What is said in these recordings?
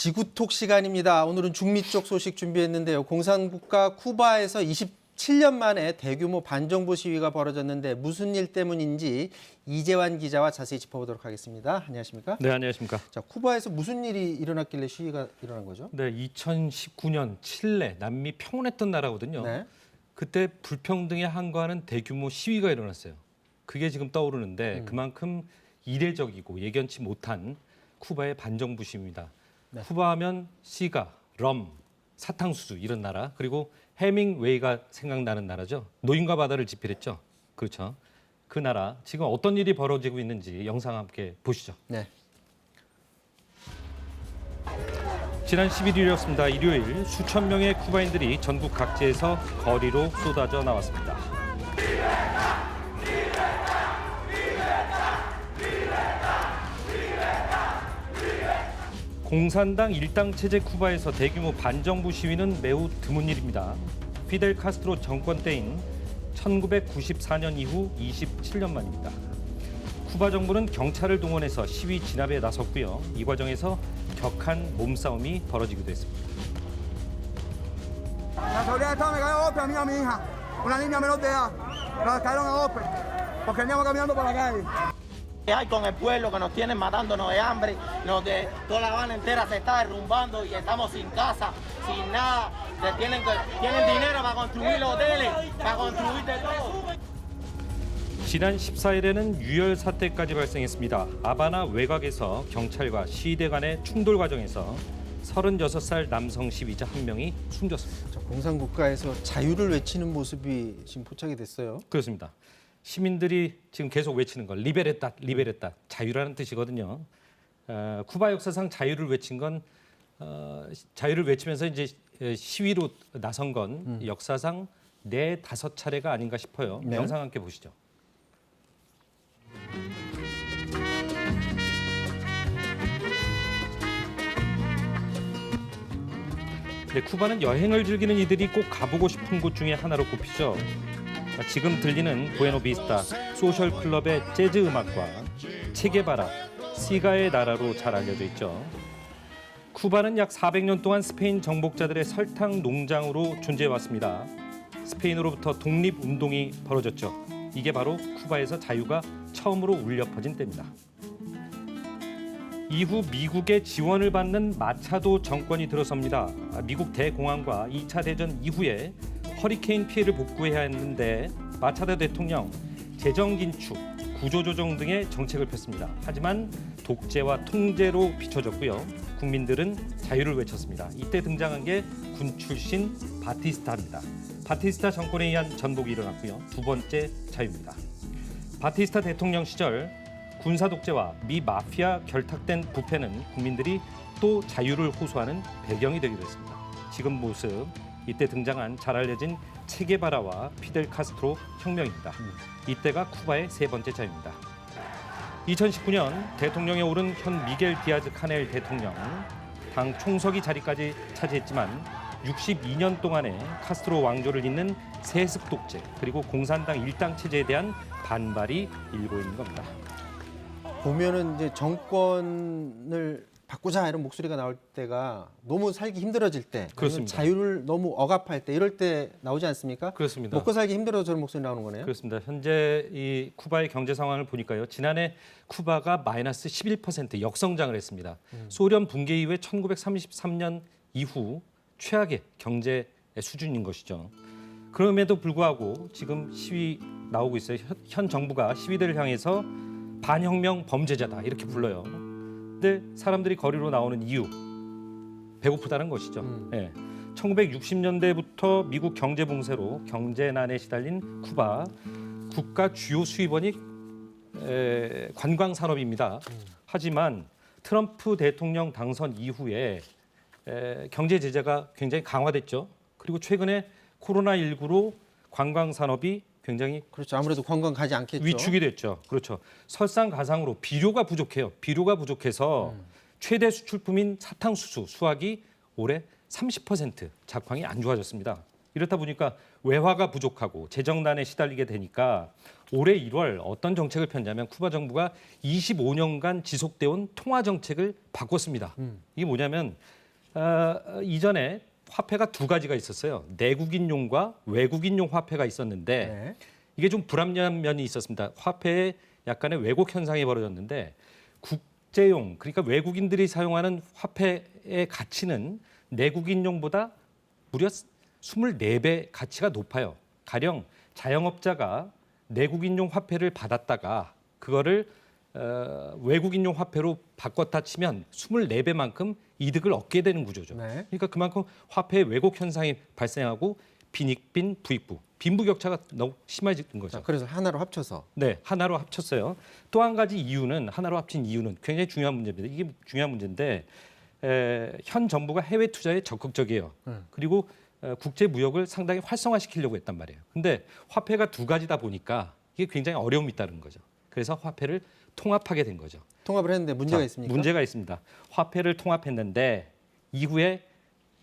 지구톡 시간입니다. 오늘은 중미 쪽 소식 준비했는데요. 공산국가 쿠바에서 27년 만에 대규모 반정부 시위가 벌어졌는데 무슨 일 때문인지 이재환 기자와 자세히 짚어보도록 하겠습니다. 안녕하십니까? 네, 안녕하십니까? 자, 쿠바에서 무슨 일이 일어났길래 시위가 일어난 거죠? 네, 2019년 칠레, 남미 평온했던 나라거든요. 네. 그때 불평등에 항거하는 대규모 시위가 일어났어요. 그게 지금 떠오르는데 그만큼 이례적이고 예견치 못한 쿠바의 반정부 시위입니다. 네. 쿠바 하면 시가, 럼, 사탕수수 이런 나라, 그리고 해밍웨이가 생각나는 나라죠. 노인과 바다를 집필했죠. 그렇죠. 그 나라, 지금 어떤 일이 벌어지고 있는지 영상 함께 보시죠. 네. 지난 11일이었습니다. 일요일 수천 명의 쿠바인들이 전국 각지에서 거리로 쏟아져 나왔습니다. 공산당 일당 체제 쿠바에서 대규모 반정부 시위는 매우 드문 일입니다. 피델 카스트로 정권 때인 1994년 이후 27년 만입니다. 쿠바 정부는 경찰을 동원해서 시위 진압에 나섰고요. 이 과정에서 격한 몸싸움이 벌어지기도 했습니다. La autoridad estaban me cayó a golpe a mí y a mi hija, una niña menor de edad. Nos cayeron a golpe porque veníamos caminando por la calle. ¿Qué hay con el pueblo que nos tienen matándonos de hambre? Toda La Habana entera se está derrumbando y estamos sin casa, sin nada. Tienen dinero para construir hoteles, para construir de todo. 지난 14일에는 유혈 사태까지 발생했습니다. 아바나 외곽에서 경찰과 시위대 간의 충돌 과정에서 36살 남성 시위자 한 명이 숨졌습니다. 자, 공산국가에서 자유를 외치는 모습이 지금 포착이 됐어요. 그렇습니다. 시민들이 지금 계속 외치는 걸 리베레타, 리베레타, 자유라는 뜻이거든요. 쿠바 역사상 자유를 외친 건 자유를 외치면서 이제 시위로 나선 건 역사상 4-5차례가 아닌가 싶어요. 네. 영상 함께 보시죠. 네, 쿠바는 여행을 즐기는 이들이 꼭 가보고 싶은 곳 중에 하나로 꼽히죠. 지금 들리는 부에노비스타 소셜 클럽의 재즈 음악과 체게바라, 시가의 나라로 잘 알려져 있죠. 쿠바는 약 400년 동안 스페인 정복자들의 설탕 농장으로 존재해왔습니다. 스페인으로부터 독립운동이 벌어졌죠. 이게 바로 쿠바에서 자유가 처음으로 울려 퍼진 때입니다. 이후 미국의 지원을 받는 마차도 정권이 들어섭니다. 미국 대공황과 2차 대전 이후에 허리케인 피해를 복구해야 했는데 마차도 대통령 재정 긴축, 구조조정 등의 정책을 폈습니다. 하지만 독재와 통제로 비춰졌고요. 국민들은 자유를 외쳤습니다. 이때 등장한 게 군 출신 바티스타입니다. 바티스타 정권에 의한 전복이 일어났고요. 두 번째 자유입니다. 바티스타 대통령 시절 군사 독재와 미 마피아 결탁된 부패는 국민들이 또 자유를 호소하는 배경이 되기도 했습니다. 지금 모습, 이때 등장한 잘 알려진 체게바라와 피델 카스트로 혁명입니다. 이때가 쿠바의 세 번째 자유입니다. 2019년 대통령에 오른 현 미겔 디아즈 카넬 대통령, 당 총서기 자리까지 차지했지만 62년 동안의 카스트로 왕조를 잇는 세습 독재 그리고 공산당 일당 체제에 대한 반발이 일고 있는 겁니다. 보면은 이제 정권을 바꾸자 이런 목소리가 나올 때가 너무 살기 힘들어질 때, 아니면 그렇습니다. 자유를 너무 억압할 때 이럴 때 나오지 않습니까? 그렇습니다. 먹고 살기 힘들어서 저런 목소리 나오는 거네요. 그렇습니다. 현재 이 쿠바의 경제 상황을 보니까요. 지난해 쿠바가 마이너스 11% 역성장을 했습니다. 소련 붕괴 이후에 1933년 이후 최악의 경제 수준인 것이죠. 그럼에도 불구하고 지금 시위 나오고 있어요. 현 정부가 시위대를 향해서 반혁명 범죄자다 이렇게 불러요. 근데 사람들이 거리로 나오는 이유, 배고프다는 것이죠. 예. 1960년대부터 미국 경제 봉쇄로 경제난에 시달린 쿠바, 국가 주요 수입원이 관광 산업입니다. 하지만 트럼프 대통령 당선 이후에 경제 제재가 굉장히 강화됐죠. 그리고 최근에 코로나19로 관광 산업이 굉장히 그렇죠. 아무래도 관광 가지 않겠죠. 위축이 됐죠. 그렇죠. 설상가상으로 비료가 부족해요. 비료가 부족해서 최대 수출품인 사탕수수 수확이 올해 30% 작황이 안 좋아졌습니다. 이렇다 보니까 외화가 부족하고 재정난에 시달리게 되니까 올해 1월 어떤 정책을 폈냐면 쿠바 정부가 25년간 지속돼온 통화 정책을 바꿨습니다. 이게 뭐냐면 이전에 화폐가 두 가지가 있었어요. 내국인용과 외국인용 화폐가 있었는데 네. 이게 좀 불합리한 면이 있었습니다. 화폐에 약간의 왜곡 현상이 벌어졌는데 국제용, 그러니까 외국인들이 사용하는 화폐의 가치는 내국인용보다 무려 24배 가치가 높아요. 가령 자영업자가 내국인용 화폐를 받았다가 그거를 외국인용 화폐로 바꿨다 치면 24배만큼 이득을 얻게 되는 구조죠. 네. 그러니까 그만큼 화폐의 왜곡 현상이 발생하고 빈익빈 부익부, 빈부격차가 너무 심해진 거죠. 자, 그래서 하나로 합쳐서 네, 하나로 합쳤어요. 또 한 가지 이유는 하나로 합친 이유는 굉장히 중요한 문제입니다. 이게 중요한 문제인데 현 정부가 해외 투자에 적극적이에요. 그리고 국제 무역을 상당히 활성화시키려고 했단 말이에요. 근데 화폐가 두 가지다 보니까 이게 굉장히 어려움이 있다는 거죠. 그래서 화폐를 통합하게 된 거죠. 통합을 했는데 문제가 자, 있습니까? 문제가 있습니다. 화폐를 통합했는데 이후에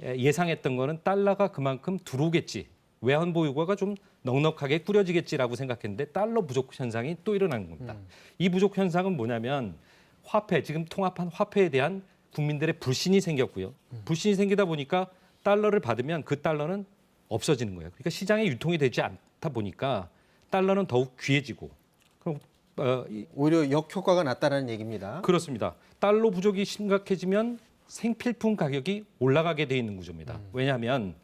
예상했던 거는 달러가 그만큼 들어오겠지. 외환 보유고가 좀 넉넉하게 꾸려지겠지라고 생각했는데 달러 부족 현상이 또 일어난 겁니다. 이 부족 현상은 뭐냐면 화폐, 지금 통합한 화폐에 대한 국민들의 불신이 생겼고요. 불신이 생기다 보니까 달러를 받으면 그 달러는 없어지는 거예요. 그러니까 시장에 유통이 되지 않다 보니까 달러는 더욱 귀해지고 그럼 오히려 역효과가 났다는 얘기입니다. 그렇습니다. 달러 부족이 심각해지면 생필품 가격이 올라가게 돼 있는 구조입니다. 왜냐하면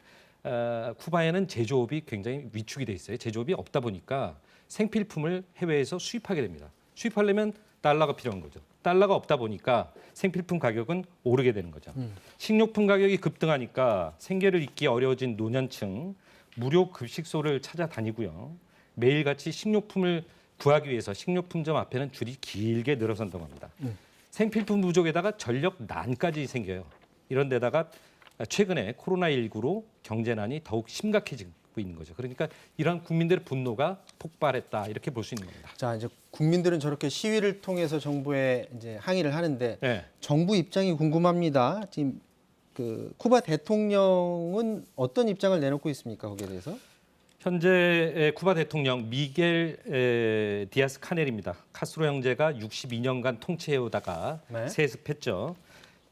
쿠바에는 제조업이 굉장히 위축이 돼 있어요. 제조업이 없다 보니까 생필품을 해외에서 수입하게 됩니다. 수입하려면 달러가 필요한 거죠. 달러가 없다 보니까 생필품 가격은 오르게 되는 거죠. 식료품 가격이 급등하니까 생계를 잇기 어려워진 노년층 무료 급식소를 찾아다니고요. 매일같이 식료품을 구하기 위해서 식료품점 앞에는 줄이 길게 늘어선다고 합니다. 생필품 부족에다가 전력난까지 생겨요. 이런 데다가 최근에 코로나19로 경제난이 더욱 심각해지고 있는 거죠. 그러니까 이런 국민들의 분노가 폭발했다 이렇게 볼 수 있는 겁니다. 자, 이제 국민들은 저렇게 시위를 통해서 정부에 이제 항의를 하는데 네. 정부 입장이 궁금합니다. 지금 그 쿠바 대통령은 어떤 입장을 내놓고 있습니까? 거기에 대해서? 현재 쿠바 대통령 미겔 디아스 카넬입니다. 카스트로 형제가 62년간 통치해오다가 네. 세습했죠.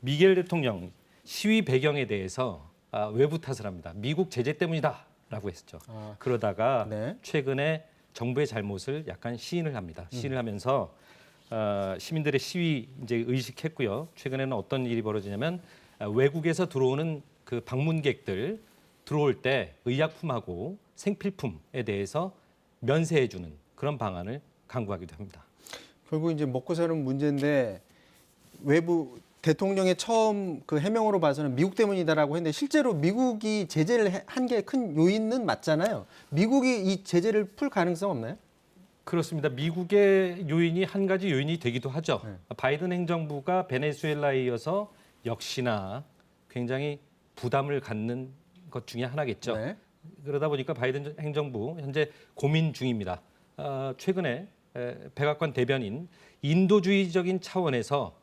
미겔 대통령 시위 배경에 대해서 외부 탓을 합니다. 미국 제재 때문이다라고 했죠. 그러다가 네. 최근에 정부의 잘못을 약간 시인을 합니다. 시인을 하면서 시민들의 시위 이제 의식했고요. 최근에는 어떤 일이 벌어지냐면 외국에서 들어오는 그 방문객들 들어올 때 의약품하고 생필품에 대해서 면세해주는 그런 방안을 강구하기도 합니다. 결국 이제 먹고 사는 문제인데 외부 대통령의 처음 그 해명으로 봐서는 미국 때문이다라고 했는데 실제로 미국이 제재를 한 게 큰 요인은 맞잖아요. 미국이 이 제재를 풀 가능성 없나요? 그렇습니다. 미국의 요인이 한 가지 요인이 되기도 하죠. 네. 바이든 행정부가 베네수엘라에 이어서 역시나 굉장히 부담을 갖는 것 중에 하나겠죠. 네. 그러다 보니까 바이든 행정부 현재 고민 중입니다. 최근에 백악관 대변인 인도주의적인 차원에서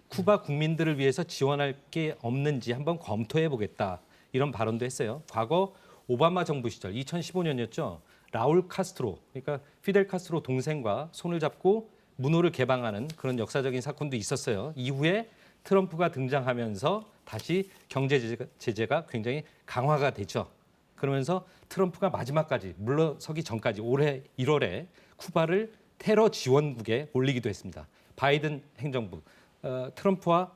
쿠바 국민들을 위해서 지원할 게 없는지 한번 검토해 보겠다 이런 발언도 했어요. 과거 오바마 정부 시절 2015년이었죠. 라울 카스트로 그러니까 피델 카스트로 동생과 손을 잡고 문호를 개방하는 그런 역사적인 사건도 있었어요. 이후에 트럼프가 등장하면서 다시 경제 제재가 굉장히 강화가 됐죠. 그러면서 트럼프가 마지막까지 물러서기 전까지 올해 1월에 쿠바를 테러 지원국에 올리기도 했습니다. 바이든 행정부 트럼프와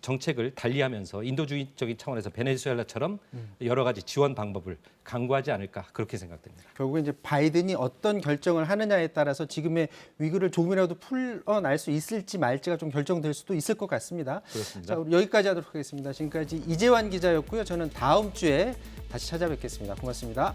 정책을 달리하면서 인도주의적인 차원에서 베네수엘라처럼 여러 가지 지원 방법을 강구하지 않을까 그렇게 생각됩니다. 결국에 이제 바이든이 어떤 결정을 하느냐에 따라서 지금의 위기를 조금이라도 풀어날 수 있을지 말지가 좀 결정될 수도 있을 것 같습니다. 그렇습니다. 자, 우리 여기까지 하도록 하겠습니다. 지금까지 이재환 기자였고요. 저는 다음 주에 다시 찾아뵙겠습니다. 고맙습니다.